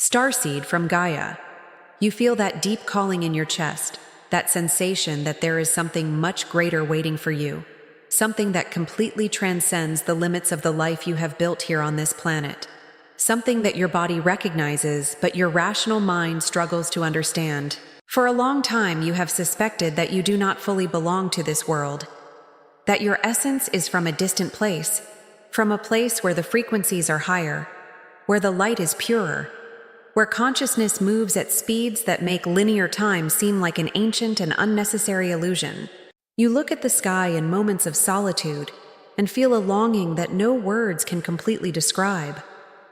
Starseed from Gaia. You feel that deep calling in your chest, that sensation that there is something much greater waiting for you, something that completely transcends the limits of the life you have built here on this planet, something that your body recognizes but your rational mind struggles to understand. For a long time you have suspected that you do not fully belong to this world, that your essence is from a distant place, from a place where the frequencies are higher, where the light is purer, where consciousness moves at speeds that make linear time seem like an ancient and unnecessary illusion. You look at the sky in moments of solitude and feel a longing that no words can completely describe,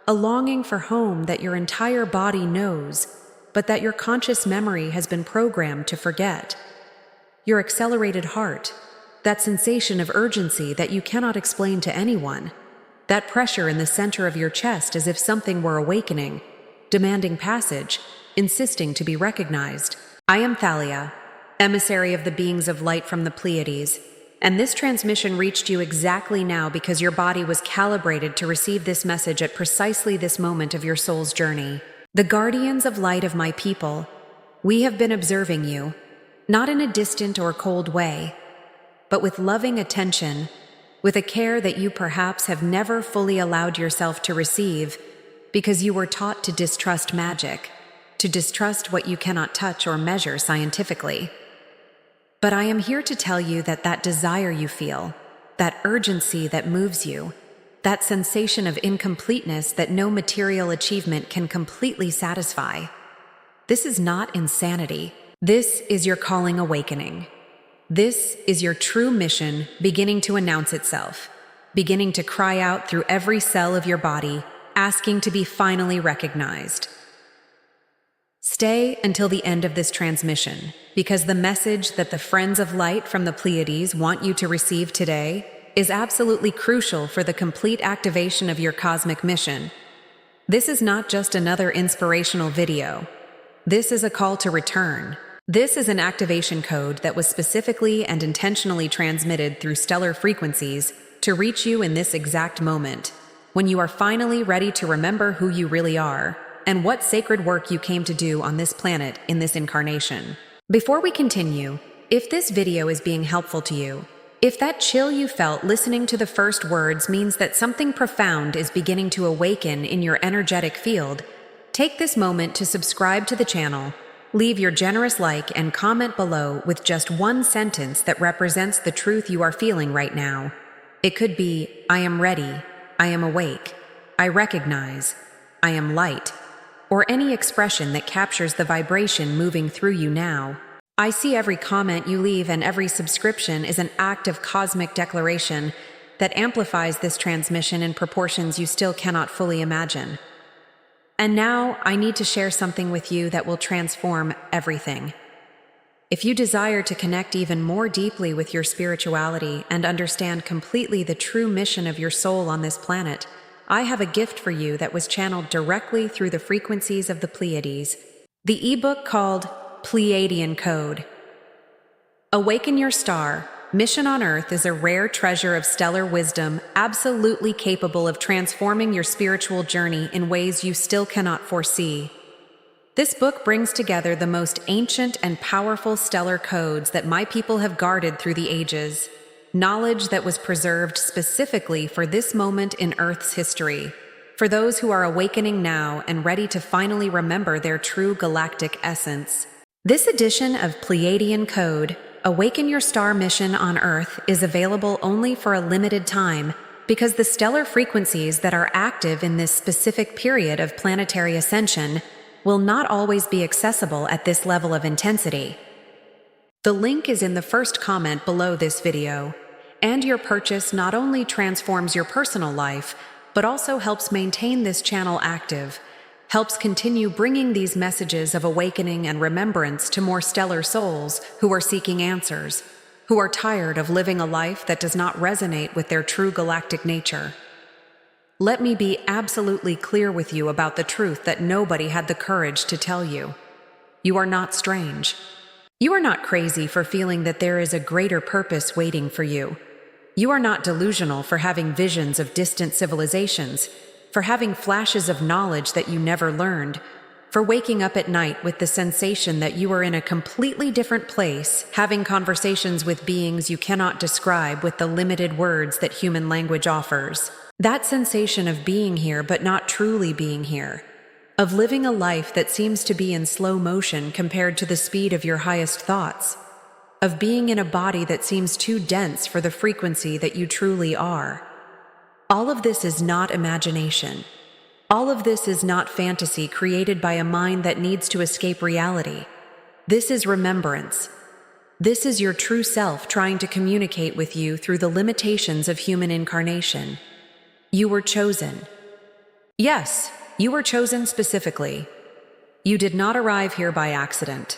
a longing for home that your entire body knows, but that your conscious memory has been programmed to forget. Your accelerated heart, that sensation of urgency that you cannot explain to anyone, that pressure in the center of your chest as if something were awakening, demanding passage, insisting to be recognized. I am Thalia, emissary of the beings of light from the Pleiades, and this transmission reached you exactly now because your body was calibrated to receive this message at precisely this moment of your soul's journey. The guardians of light of my people, we have been observing you, not in a distant or cold way, but with loving attention, with a care that you perhaps have never fully allowed yourself to receive, because you were taught to distrust magic, to distrust what you cannot touch or measure scientifically. But I am here to tell you that that desire you feel, that urgency that moves you, that sensation of incompleteness that no material achievement can completely satisfy, this is not insanity. This is your calling awakening. This is your true mission beginning to announce itself, beginning to cry out through every cell of your body, asking to be finally recognized. Stay until the end of this transmission, because the message that the friends of light from the Pleiades want you to receive today is absolutely crucial for the complete activation of your cosmic mission. This is not just another inspirational video. This is a call to return. This is an activation code that was specifically and intentionally transmitted through stellar frequencies to reach you in this exact moment, when you are finally ready to remember who you really are and what sacred work you came to do on this planet in this incarnation. Before we continue, if this video is being helpful to you, if that chill you felt listening to the first words means that something profound is beginning to awaken in your energetic field, take this moment to subscribe to the channel, leave your generous like and comment below with just one sentence that represents the truth you are feeling right now. It could be, I am ready, I am awake, I recognize, I am light, or any expression that captures the vibration moving through you now. I see every comment you leave and every subscription is an act of cosmic declaration that amplifies this transmission in proportions you still cannot fully imagine. And now I need to share something with you that will transform everything. If you desire to connect even more deeply with your spirituality and understand completely the true mission of your soul on this planet, I have a gift for you that was channeled directly through the frequencies of the Pleiades. The ebook called Pleiadian Code. Awaken Your Star. Mission on Earth is a rare treasure of stellar wisdom, absolutely capable of transforming your spiritual journey in ways you still cannot foresee. This book brings together the most ancient and powerful stellar codes that my people have guarded through the ages, knowledge that was preserved specifically for this moment in Earth's history, for those who are awakening now and ready to finally remember their true galactic essence. This edition of Pleiadian Code, Awaken Your Star Mission on Earth, is available only for a limited time because the stellar frequencies that are active in this specific period of planetary ascension will not always be accessible at this level of intensity. The link is in the first comment below this video, and your purchase not only transforms your personal life, but also helps maintain this channel active, helps continue bringing these messages of awakening and remembrance to more stellar souls who are seeking answers, who are tired of living a life that does not resonate with their true galactic nature. Let me be absolutely clear with you about the truth that nobody had the courage to tell you. You are not strange. You are not crazy for feeling that there is a greater purpose waiting for you. You are not delusional for having visions of distant civilizations, for having flashes of knowledge that you never learned, for waking up at night with the sensation that you are in a completely different place, having conversations with beings you cannot describe with the limited words that human language offers. That sensation of being here but not truly being here, of living a life that seems to be in slow motion compared to the speed of your highest thoughts, of being in a body that seems too dense for the frequency that you truly are. All of this is not imagination. All of this is not fantasy created by a mind that needs to escape reality. This is remembrance. This is your true self trying to communicate with you through the limitations of human incarnation. You were chosen. Yes, you were chosen specifically. You did not arrive here by accident.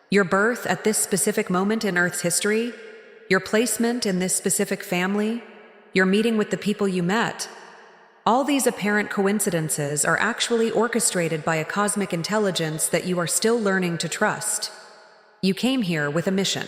Your birth at this specific moment in Earth's history, your placement in this specific family, your meeting with the people you met, all these apparent coincidences are actually orchestrated by a cosmic intelligence that you are still learning to trust. You came here with a mission,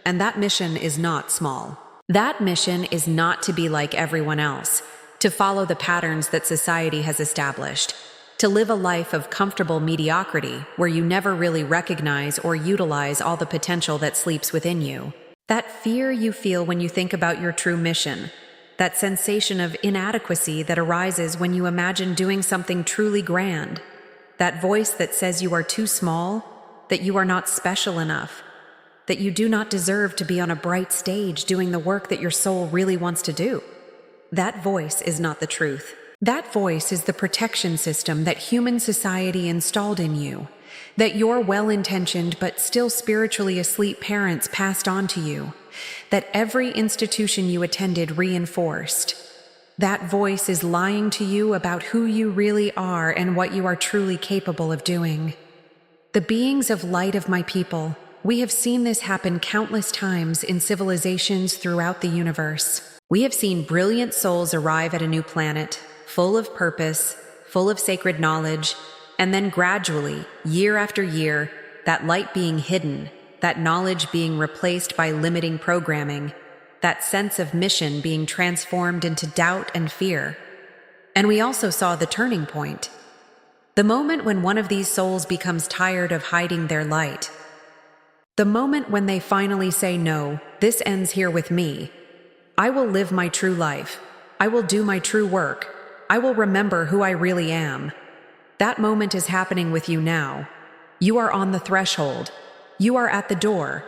and that mission is not small. That mission is not to be like everyone else, to follow the patterns that society has established, to live a life of comfortable mediocrity where you never really recognize or utilize all the potential that sleeps within you. That fear you feel when you think about your true mission, that sensation of inadequacy that arises when you imagine doing something truly grand, that voice that says you are too small, that you are not special enough, that you do not deserve to be on a bright stage doing the work that your soul really wants to do. That voice is not the truth. That voice is the protection system that human society installed in you, that your well-intentioned but still spiritually asleep parents passed on to you, that every institution you attended reinforced. That voice is lying to you about who you really are and what you are truly capable of doing. The beings of light of my people, we have seen this happen countless times in civilizations throughout the universe. We have seen brilliant souls arrive at a new planet, full of purpose, full of sacred knowledge, and then gradually, year after year, that light being hidden, that knowledge being replaced by limiting programming, that sense of mission being transformed into doubt and fear. And we also saw the turning point. The moment when one of these souls becomes tired of hiding their light. The moment when they finally say, no, this ends here with me. I will live my true life. I will do my true work. I will remember who I really am. That moment is happening with you now. You are on the threshold. You are at the door.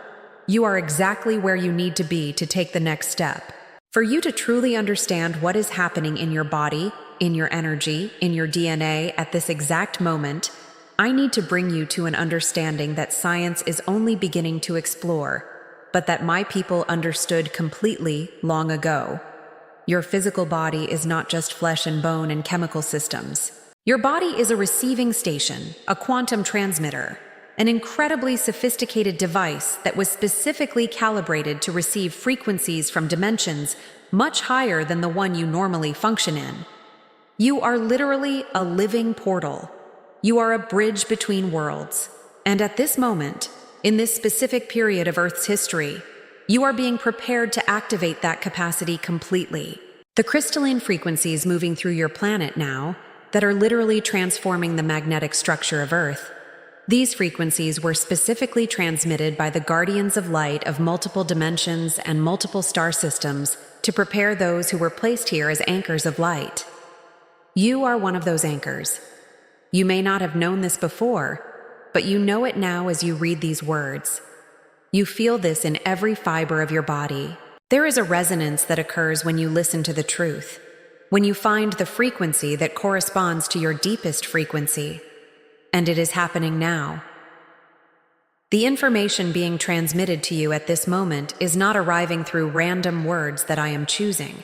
You are exactly where you need to be to take the next step. For you to truly understand what is happening in your body, in your energy, in your DNA at this exact moment, I need to bring you to an understanding that science is only beginning to explore, but that my people understood completely long ago. Your physical body is not just flesh and bone and chemical systems. Your body is a receiving station, a quantum transmitter, an incredibly sophisticated device that was specifically calibrated to receive frequencies from dimensions much higher than the one you normally function in. You are literally a living portal. You are a bridge between worlds. And at this moment, in this specific period of Earth's history, you are being prepared to activate that capacity completely. The crystalline frequencies moving through your planet now that are literally transforming the magnetic structure of Earth. These frequencies were specifically transmitted by the guardians of light of multiple dimensions and multiple star systems to prepare those who were placed here as anchors of light. You are one of those anchors. You may not have known this before, but you know it now as you read these words. You feel this in every fiber of your body. There is a resonance that occurs when you listen to the truth, when you find the frequency that corresponds to your deepest frequency. And it is happening now. The information being transmitted to you at this moment is not arriving through random words that I am choosing.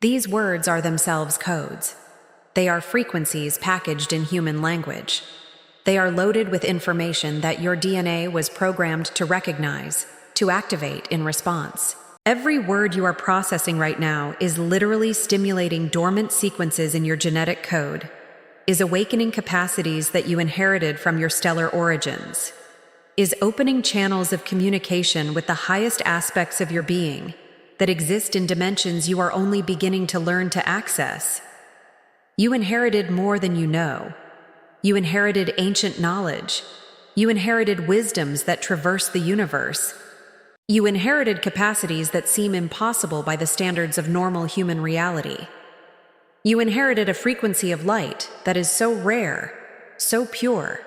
These words are themselves codes. They are frequencies packaged in human language. They are loaded with information that your DNA was programmed to recognize, to activate in response. Every word you are processing right now is literally stimulating dormant sequences in your genetic code, is awakening capacities that you inherited from your stellar origins, is opening channels of communication with the highest aspects of your being that exist in dimensions you are only beginning to learn to access. You inherited more than you know. You inherited ancient knowledge. You inherited wisdoms that traverse the universe. You inherited capacities that seem impossible by the standards of normal human reality. You inherited a frequency of light that is so rare, so pure,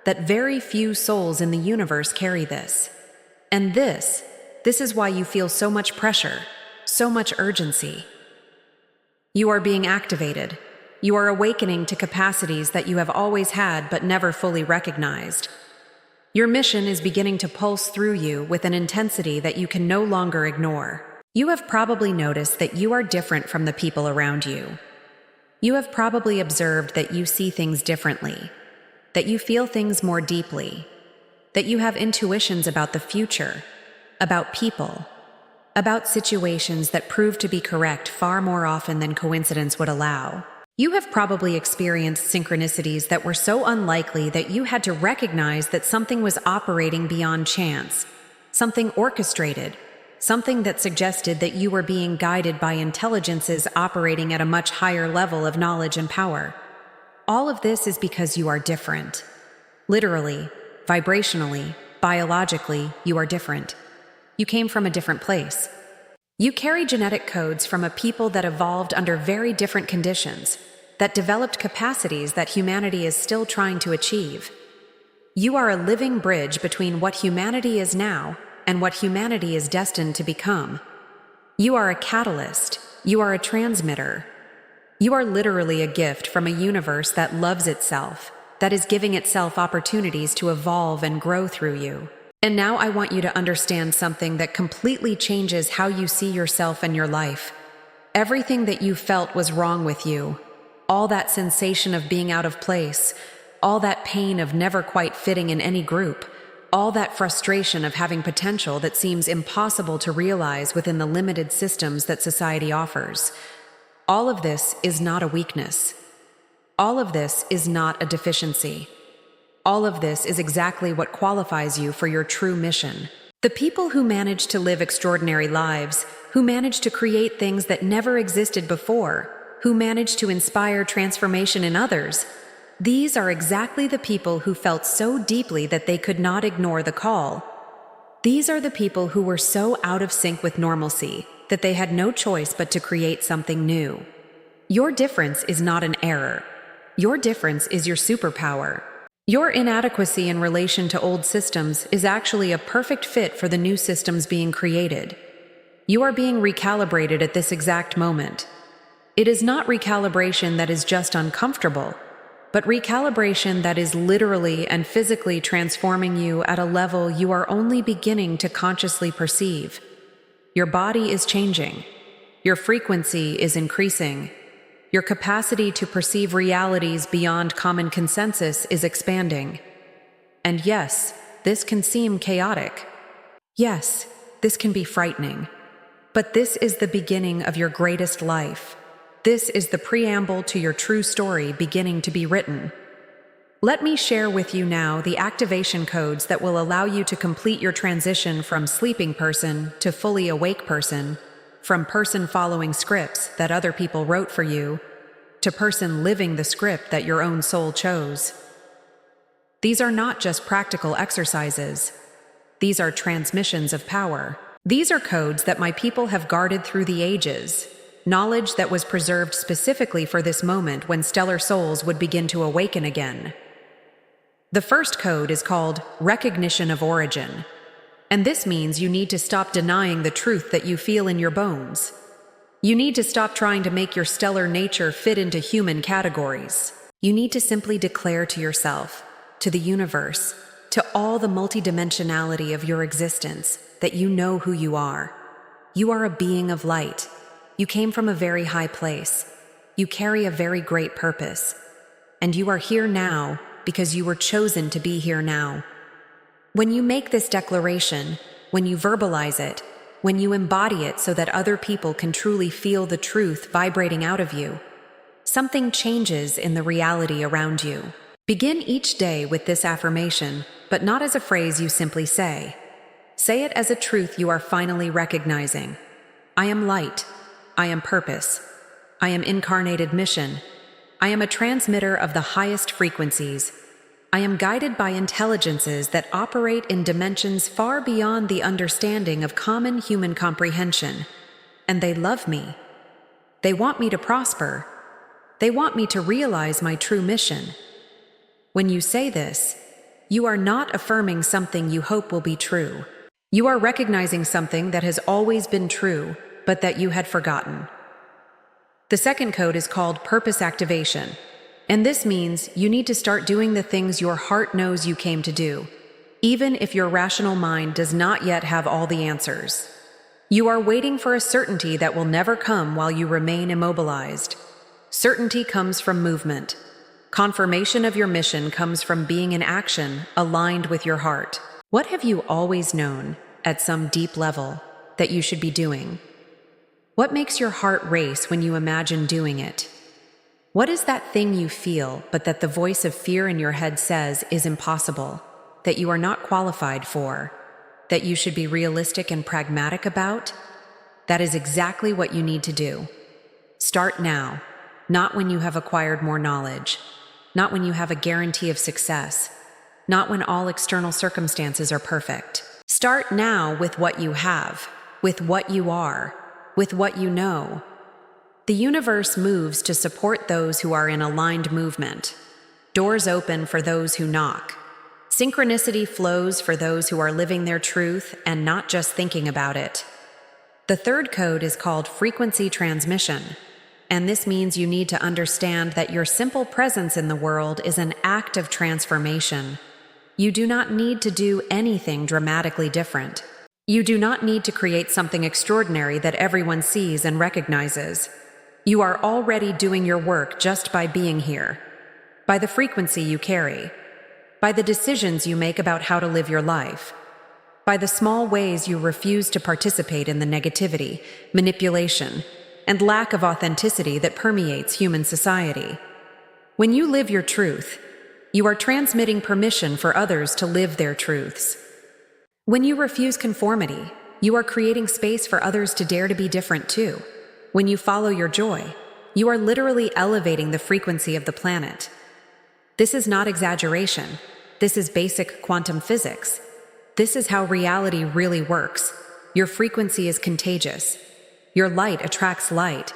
that very few souls in the universe carry this. And this is why you feel so much pressure, so much urgency. You are being activated. You are awakening to capacities that you have always had but never fully recognized. Your mission is beginning to pulse through you with an intensity that you can no longer ignore. You have probably noticed that you are different from the people around you. You have probably observed that you see things differently, that you feel things more deeply, that you have intuitions about the future, about people, about situations that prove to be correct far more often than coincidence would allow. You have probably experienced synchronicities that were so unlikely that you had to recognize that something was operating beyond chance, something orchestrated, something that suggested that you were being guided by intelligences operating at a much higher level of knowledge and power. All of this is because you are different. Literally, vibrationally, biologically, you are different. You came from a different place. You carry genetic codes from a people that evolved under very different conditions, that developed capacities that humanity is still trying to achieve. You are a living bridge between what humanity is now and what humanity is destined to become. You are a catalyst. You are a transmitter. You are literally a gift from a universe that loves itself, that is giving itself opportunities to evolve and grow through you. And now I want you to understand something that completely changes how you see yourself and your life. Everything that you felt was wrong with you, all that sensation of being out of place, all that pain of never quite fitting in any group, all that frustration of having potential that seems impossible to realize within the limited systems that society offers. All of this is not a weakness. All of this is not a deficiency. All of this is exactly what qualifies you for your true mission. The people who manage to live extraordinary lives, who manage to create things that never existed before, who manage to inspire transformation in others, these are exactly the people who felt so deeply that they could not ignore the call. These are the people who were so out of sync with normalcy that they had no choice but to create something new. Your difference is not an error. Your difference is your superpower. Your inadequacy in relation to old systems is actually a perfect fit for the new systems being created. You are being recalibrated at this exact moment. It is not recalibration that is just uncomfortable, but recalibration that is literally and physically transforming you at a level you are only beginning to consciously perceive. Your body is changing. Your frequency is increasing. Your capacity to perceive realities beyond common consensus is expanding. And yes, this can seem chaotic. Yes, this can be frightening. But this is the beginning of your greatest life. This is the preamble to your true story beginning to be written. Let me share with you now the activation codes that will allow you to complete your transition from sleeping person to fully awake person, from person following scripts that other people wrote for you, to person living the script that your own soul chose. These are not just practical exercises. These are transmissions of power. These are codes that my people have guarded through the ages, knowledge that was preserved specifically for this moment when stellar souls would begin to awaken again. The first code is called recognition of origin, and this means you need to stop denying the truth that you feel in your bones. You need to stop trying to make your stellar nature fit into human categories. You need to simply declare to yourself, to the universe, to all the multidimensionality of your existence, that you know who you are. You are a being of light. You came from a very high place. You carry a very great purpose. And you are here now because you were chosen to be here now. When you make this declaration, when you verbalize it, when you embody it so that other people can truly feel the truth vibrating out of you, something changes in the reality around you. Begin each day with this affirmation, but not as a phrase you simply say. Say it as a truth you are finally recognizing. I am light. I am purpose. I am incarnated mission. I am a transmitter of the highest frequencies. I am guided by intelligences that operate in dimensions far beyond the understanding of common human comprehension. And they love me. They want me to prosper. They want me to realize my true mission. When you say this, you are not affirming something you hope will be true. You are recognizing something that has always been true, but that you had forgotten. The second code is called purpose activation, and this means you need to start doing the things your heart knows you came to do, even if your rational mind does not yet have all the answers. You are waiting for a certainty that will never come while you remain immobilized. Certainty comes from movement. Confirmation of your mission comes from being in action, aligned with your heart. What have you always known, at some deep level, that you should be doing? What makes your heart race when you imagine doing it? What is that thing you feel, but that the voice of fear in your head says is impossible, that you are not qualified for, that you should be realistic and pragmatic about? That is exactly what you need to do. Start now, not when you have acquired more knowledge, not when you have a guarantee of success, not when all external circumstances are perfect. Start now with what you have, with what you are, with what you know. The universe moves to support those who are in aligned movement. Doors open for those who knock. Synchronicity flows for those who are living their truth and not just thinking about it. The third code is called frequency transmission, and this means you need to understand that your simple presence in the world is an act of transformation. You do not need to do anything dramatically different. You do not need to create something extraordinary that everyone sees and recognizes. You are already doing your work just by being here, by the frequency you carry, by the decisions you make about how to live your life, by the small ways you refuse to participate in the negativity, manipulation, and lack of authenticity that permeates human society. When you live your truth, you are transmitting permission for others to live their truths. When you refuse conformity, you are creating space for others to dare to be different too. When you follow your joy, you are literally elevating the frequency of the planet. This is not exaggeration. This is basic quantum physics. This is how reality really works. Your frequency is contagious. Your light attracts light,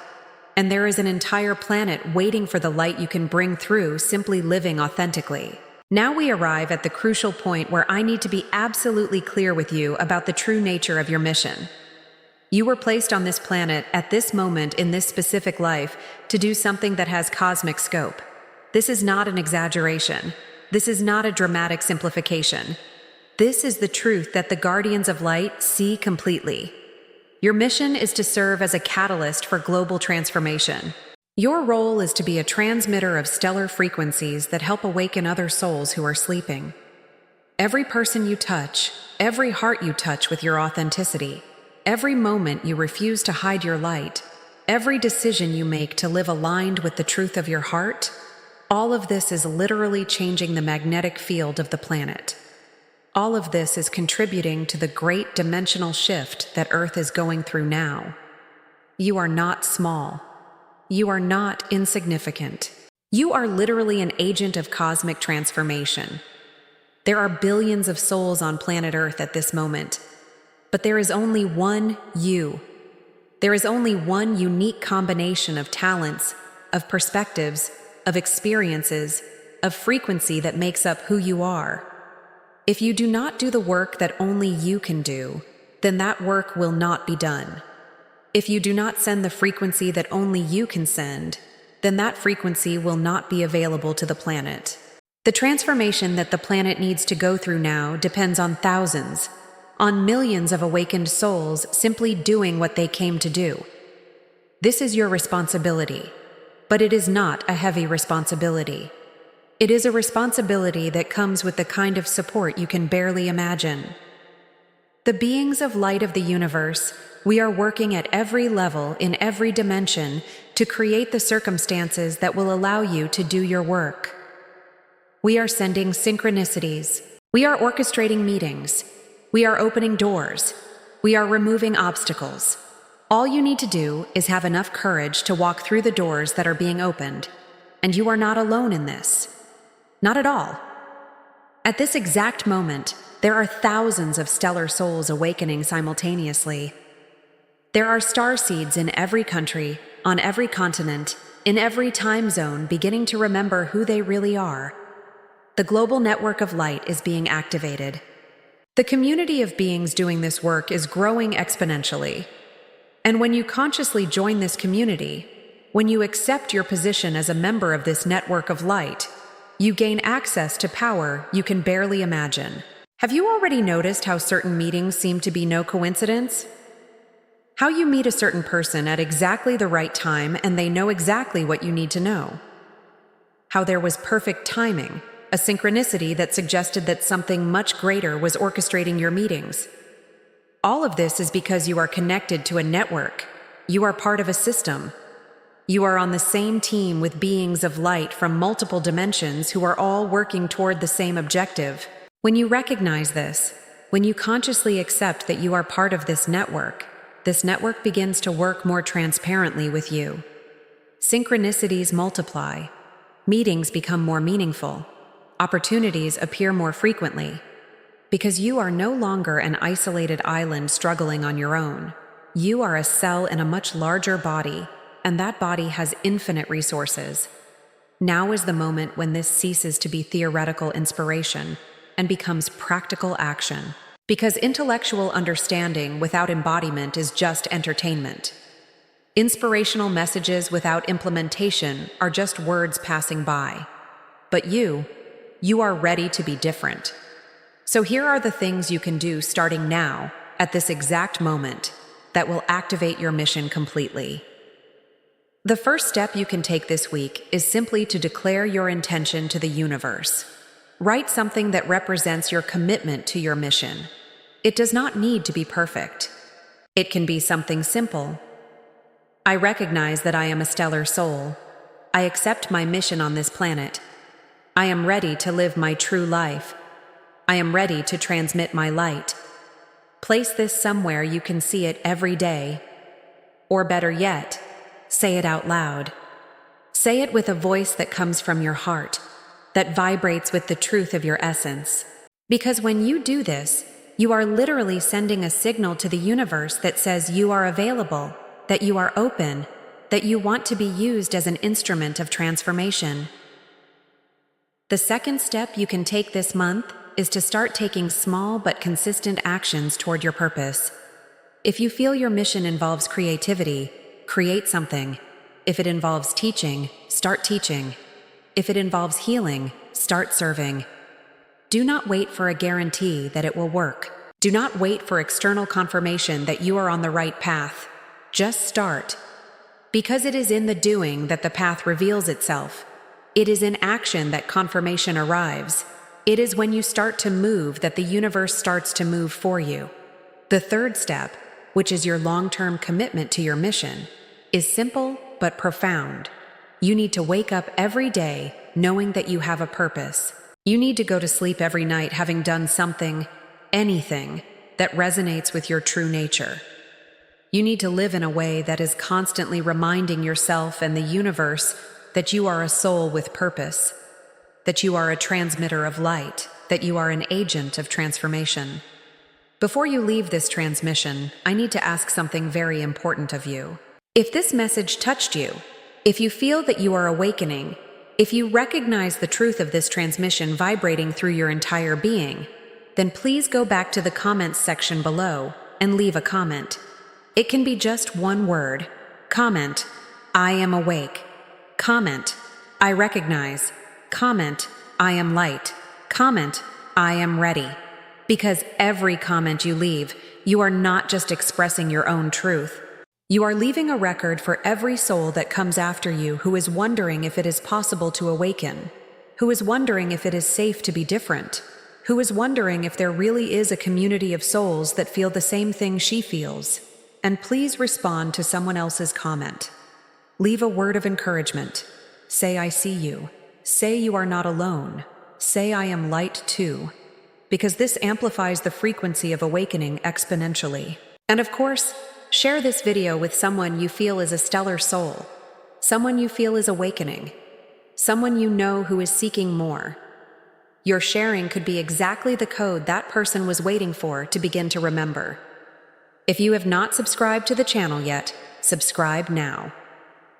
and there is an entire planet waiting for the light you can bring through simply living authentically. Now we arrive at the crucial point where I need to be absolutely clear with you about the true nature of your mission. You were placed on this planet at this moment in this specific life to do something that has cosmic scope. This is not an exaggeration. This is not a dramatic simplification. This is the truth that the guardians of light see completely. Your mission is to serve as a catalyst for global transformation. Your role is to be a transmitter of stellar frequencies that help awaken other souls who are sleeping. Every person you touch, every heart you touch with your authenticity, every moment you refuse to hide your light, every decision you make to live aligned with the truth of your heart, all of this is literally changing the magnetic field of the planet. All of this is contributing to the great dimensional shift that Earth is going through now. You are not small. You are not insignificant. You are literally an agent of cosmic transformation. There are billions of souls on planet Earth at this moment, but there is only one you. There is only one unique combination of talents, of perspectives, of experiences, of frequency that makes up who you are. If you do not do the work that only you can do, then that work will not be done. If you do not send the frequency that only you can send, then that frequency will not be available to the planet. The transformation that the planet needs to go through now depends on thousands, on millions of awakened souls simply doing what they came to do. This is your responsibility, but it is not a heavy responsibility. It is a responsibility that comes with the kind of support you can barely imagine. The beings of light of the universe, we are working at every level, in every dimension, to create the circumstances that will allow you to do your work. We are sending synchronicities. We are orchestrating meetings. We are opening doors. We are removing obstacles. All you need to do is have enough courage to walk through the doors that are being opened. and you are not alone in this. Not at all. At this exact moment, there are thousands of stellar souls awakening simultaneously. There are starseeds in every country, on every continent, in every time zone, beginning to remember who they really are. The global network of light is being activated. The community of beings doing this work is growing exponentially. And when you consciously join this community, when you accept your position as a member of this network of light, you gain access to power you can barely imagine. Have you already noticed how certain meetings seem to be no coincidence? How you meet a certain person at exactly the right time and they know exactly what you need to know. How there was perfect timing, a synchronicity that suggested that something much greater was orchestrating your meetings. All of this is because you are connected to a network. You are part of a system. You are on the same team with beings of light from multiple dimensions who are all working toward the same objective. When you recognize this, when you consciously accept that you are part of this network begins to work more transparently with you. Synchronicities multiply. Meetings become more meaningful. Opportunities appear more frequently. Because you are no longer an isolated island struggling on your own. You are a cell in a much larger body, and that body has infinite resources. Now is the moment when this ceases to be theoretical inspiration and becomes practical action. Because intellectual understanding without embodiment is just entertainment. Inspirational messages without implementation are just words passing by. But you are ready to be different. So here are the things you can do starting now, at this exact moment, that will activate your mission completely. The first step you can take this week is simply to declare your intention to the universe. Write something that represents your commitment to your mission. It does not need to be perfect. It can be something simple. I recognize that I am a stellar soul. I accept my mission on this planet. I am ready to live my true life. I am ready to transmit my light. Place this somewhere you can see it every day. Or better yet, say it out loud. Say it with a voice that comes from your heart, that vibrates with the truth of your essence. Because when you do this, you are literally sending a signal to the universe that says you are available, that you are open, that you want to be used as an instrument of transformation. The second step you can take this month is to start taking small but consistent actions toward your purpose. If you feel your mission involves creativity, create something. If it involves teaching, start teaching. If it involves healing, start serving. Do not wait for a guarantee that it will work. Do not wait for external confirmation that you are on the right path. Just start. Because it is in the doing that the path reveals itself. It is in action that confirmation arrives. It is when you start to move that the universe starts to move for you. The third step, which is your long-term commitment to your mission, is simple but profound. You need to wake up every day knowing that you have a purpose. You need to go to sleep every night having done something, anything, that resonates with your true nature. You need to live in a way that is constantly reminding yourself and the universe that you are a soul with purpose, that you are a transmitter of light, that you are an agent of transformation. Before you leave this transmission, I need to ask something very important of you. If this message touched you, if you feel that you are awakening, if you recognize the truth of this transmission vibrating through your entire being, then please go back to the comments section below and leave a comment. It can be just one word. Comment, I am awake. Comment, I recognize. Comment, I am light. Comment, I am ready. Because every comment you leave, you are not just expressing your own truth. You are leaving a record for every soul that comes after you who is wondering if it is possible to awaken, who is wondering if it is safe to be different, who is wondering if there really is a community of souls that feel the same thing she feels. And please respond to someone else's comment. Leave a word of encouragement. Say, I see you. Say you are not alone. Say I am light too. Because this amplifies the frequency of awakening exponentially. And of course, share this video with someone you feel is a stellar soul, someone you feel is awakening. someone you know who is seeking more. Your sharing could be exactly the code that person was waiting for to begin to remember. If you have not subscribed to the channel yet, subscribe now.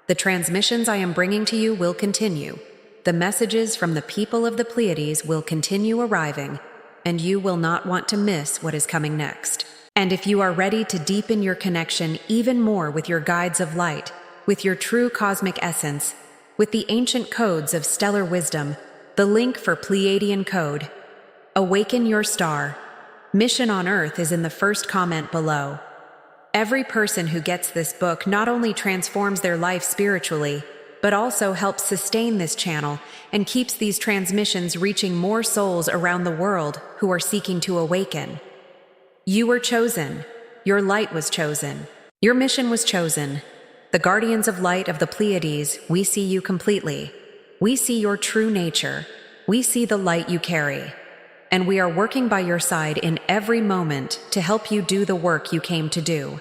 The transmissions I am bringing to you will continue. The messages from the people of the Pleiades will continue arriving, and you will not want to miss what is coming next. And if you are ready to deepen your connection even more with your guides of light, with your true cosmic essence, with the ancient codes of stellar wisdom, the link for Pleiadian code, Awaken Your Star, Mission on Earth is in the first comment below. Every person who gets this book not only transforms their life spiritually, but also helps sustain this channel and keeps these transmissions reaching more souls around the world who are seeking to awaken. You were chosen. Your light was chosen. Your mission was chosen. The guardians of light of the Pleiades, we see you completely. We see your true nature. We see the light you carry. And we are working by your side in every moment to help you do the work you came to do.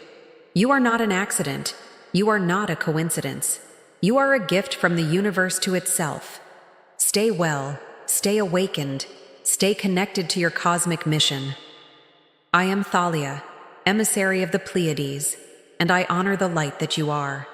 You are not an accident. You are not a coincidence. You are a gift from the universe to itself. Stay well, stay awakened, stay connected to your cosmic mission. I am Thalia, emissary of the Pleiades, and I honor the light that you are.